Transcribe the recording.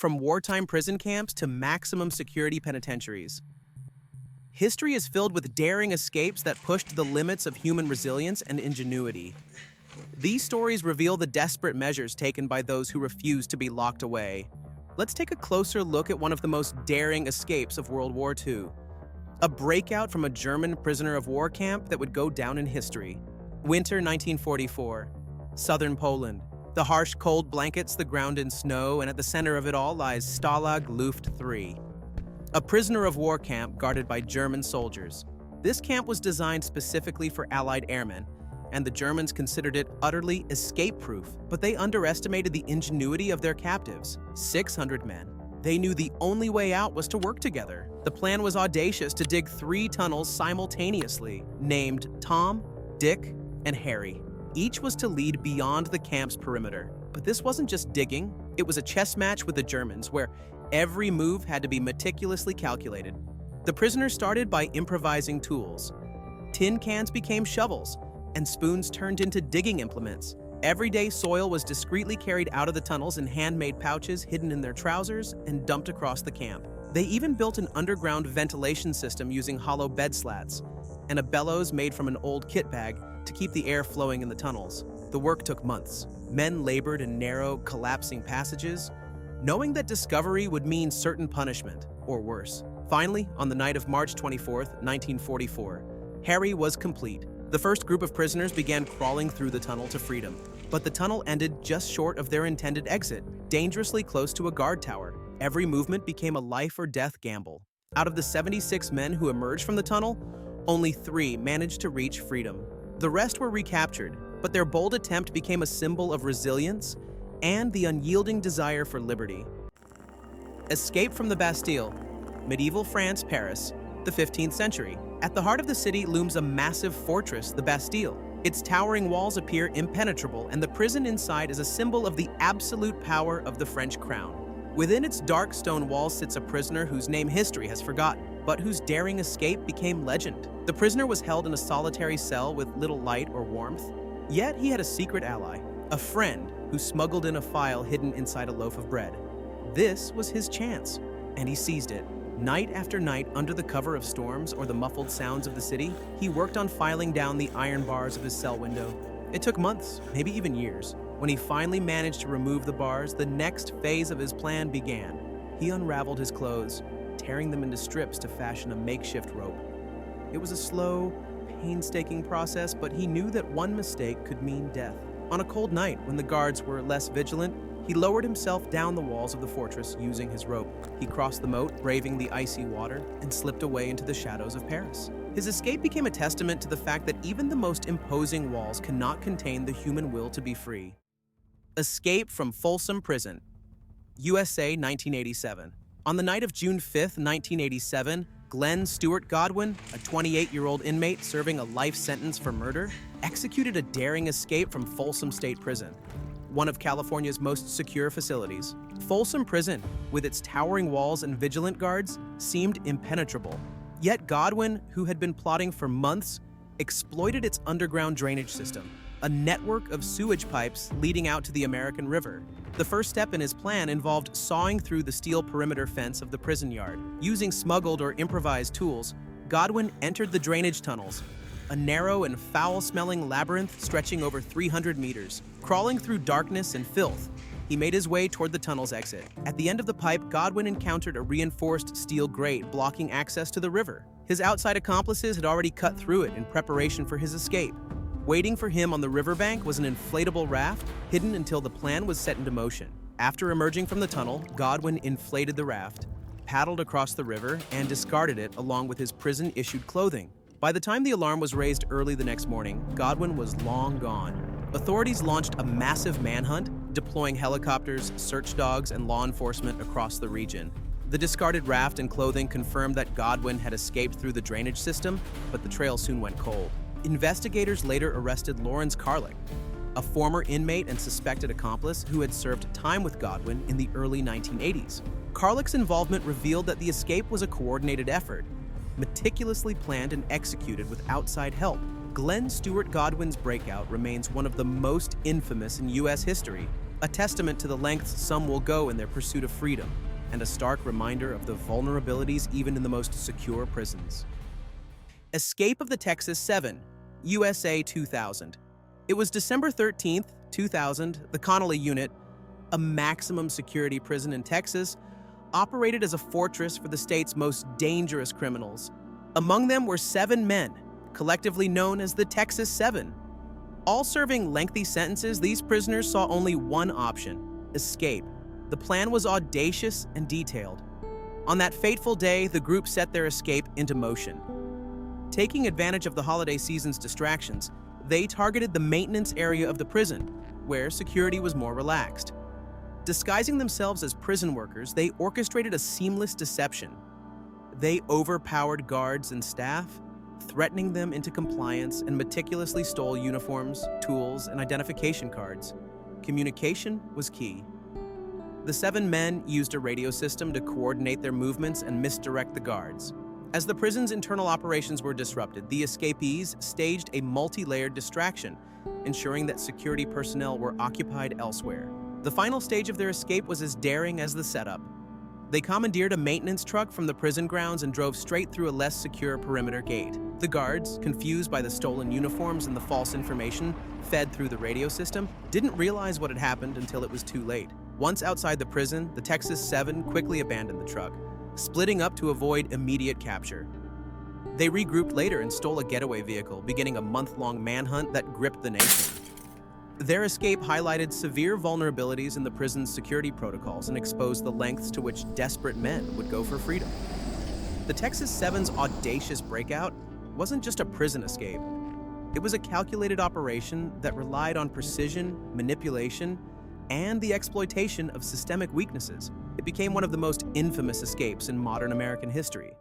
from wartime prison camps to maximum security penitentiaries. History is filled with daring escapes that pushed the limits of human resilience and ingenuity. These stories reveal the desperate measures taken by those who refused to be locked away. Let's take a closer look at one of the most daring escapes of World War II. A breakout from a German prisoner of war camp that would go down in history. Winter 1944. Southern Poland. The harsh, cold blankets the ground in snow, and at the center of it all lies Stalag Luft III, a prisoner of war camp guarded by German soldiers. This camp was designed specifically for Allied airmen, and the Germans considered it utterly escape-proof, but they underestimated the ingenuity of their captives, 600 men. They knew the only way out was to work together. The plan was audacious to dig 3 tunnels simultaneously, named Tom, Dick, and Harry. Each was to lead beyond the camp's perimeter. But this wasn't just digging, it was a chess match with the Germans, where every move had to be meticulously calculated. The prisoners started by improvising tools. Tin cans became shovels, and spoons turned into digging implements. Everyday soil was discreetly carried out of the tunnels in handmade pouches hidden in their trousers and dumped across the camp. They even built an underground ventilation system using hollow bed slats and a bellows made from an old kit bag to keep the air flowing in the tunnels. The work took months. Men labored in narrow, collapsing passages, knowing that discovery would mean certain punishment, or worse. Finally, on the night of March 24, 1944, Harry was complete. The first group of prisoners began crawling through the tunnel to freedom, but the tunnel ended just short of their intended exit, dangerously close to a guard tower. Every movement became a life-or-death gamble. Out of the 76 men who emerged from the tunnel, only 3 managed to reach freedom. The rest were recaptured, but their bold attempt became a symbol of resilience and the unyielding desire for liberty. Escape from the Bastille, medieval France, Paris, the 15th century. At the heart of the city looms a massive fortress, the Bastille. Its towering walls appear impenetrable, and the prison inside is a symbol of the absolute power of the French crown. Within its dark stone walls sits a prisoner whose name history has forgotten, but whose daring escape became legend. The prisoner was held in a solitary cell with little light or warmth, yet he had a secret ally, a friend who smuggled in a file hidden inside a loaf of bread. This was his chance, and he seized it. Night after night, under the cover of storms or the muffled sounds of the city, he worked on filing down the iron bars of his cell window. It took months, maybe even years. When he finally managed to remove the bars, the next phase of his plan began. He unraveled his clothes, tearing them into strips to fashion a makeshift rope. It was a slow, painstaking process, but he knew that one mistake could mean death. On a cold night, when the guards were less vigilant, he lowered himself down the walls of the fortress using his rope. He crossed the moat, braving the icy water, and slipped away into the shadows of Paris. His escape became a testament to the fact that even the most imposing walls cannot contain the human will to be free. Escape from Folsom Prison, USA, 1987. On the night of June 5, 1987, Glenn Stewart Godwin, a 28-year-old inmate serving a life sentence for murder, executed a daring escape from Folsom State Prison, one of California's most secure facilities. Folsom Prison, with its towering walls and vigilant guards, seemed impenetrable. Yet Godwin, who had been plotting for months, exploited its underground drainage system, a network of sewage pipes leading out to the American River. The first step in his plan involved sawing through the steel perimeter fence of the prison yard. Using smuggled or improvised tools, Godwin entered the drainage tunnels, a narrow and foul-smelling labyrinth stretching over 300 meters. Crawling through darkness and filth, he made his way toward the tunnel's exit. At the end of the pipe, Godwin encountered a reinforced steel grate blocking access to the river. His outside accomplices had already cut through it in preparation for his escape. Waiting for him on the riverbank was an inflatable raft, hidden until the plan was set into motion. After emerging from the tunnel, Godwin inflated the raft, paddled across the river, and discarded it along with his prison-issued clothing. By the time the alarm was raised early the next morning, Godwin was long gone. Authorities launched a massive manhunt, deploying helicopters, search dogs, and law enforcement across the region. The discarded raft and clothing confirmed that Godwin had escaped through the drainage system, but the trail soon went cold. Investigators later arrested Lawrence Carlick, a former inmate and suspected accomplice who had served time with Godwin in the early 1980s. Carlick's involvement revealed that the escape was a coordinated effort, meticulously planned and executed with outside help. Glenn Stewart Godwin's breakout remains one of the most infamous in U.S. history, a testament to the lengths some will go in their pursuit of freedom, and a stark reminder of the vulnerabilities even in the most secure prisons. Escape of the Texas 7, USA 2000. It was December 13, 2000, the Connally Unit, a maximum security prison in Texas, operated as a fortress for the state's most dangerous criminals. Among them were 7 men, collectively known as the Texas 7. All serving lengthy sentences, these prisoners saw only one option: escape. The plan was audacious and detailed. On that fateful day, the group set their escape into motion. Taking advantage of the holiday season's distractions, they targeted the maintenance area of the prison, where security was more relaxed. Disguising themselves as prison workers, they orchestrated a seamless deception. They overpowered guards and staff, threatening them into compliance, and meticulously stole uniforms, tools, and identification cards. Communication was key. The 7 men used a radio system to coordinate their movements and misdirect the guards. As the prison's internal operations were disrupted, the escapees staged a multi-layered distraction, ensuring that security personnel were occupied elsewhere. The final stage of their escape was as daring as the setup. They commandeered a maintenance truck from the prison grounds and drove straight through a less secure perimeter gate. The guards, confused by the stolen uniforms and the false information fed through the radio system, didn't realize what had happened until it was too late. Once outside the prison, the Texas 7 quickly abandoned the truck, splitting up to avoid immediate capture. They regrouped later and stole a getaway vehicle, beginning a month-long manhunt that gripped the nation. Their escape highlighted severe vulnerabilities in the prison's security protocols and exposed the lengths to which desperate men would go for freedom. The Texas 7's audacious breakout wasn't just a prison escape. It was a calculated operation that relied on precision, manipulation, and the exploitation of systemic weaknesses. It became one of the most infamous escapes in modern American history.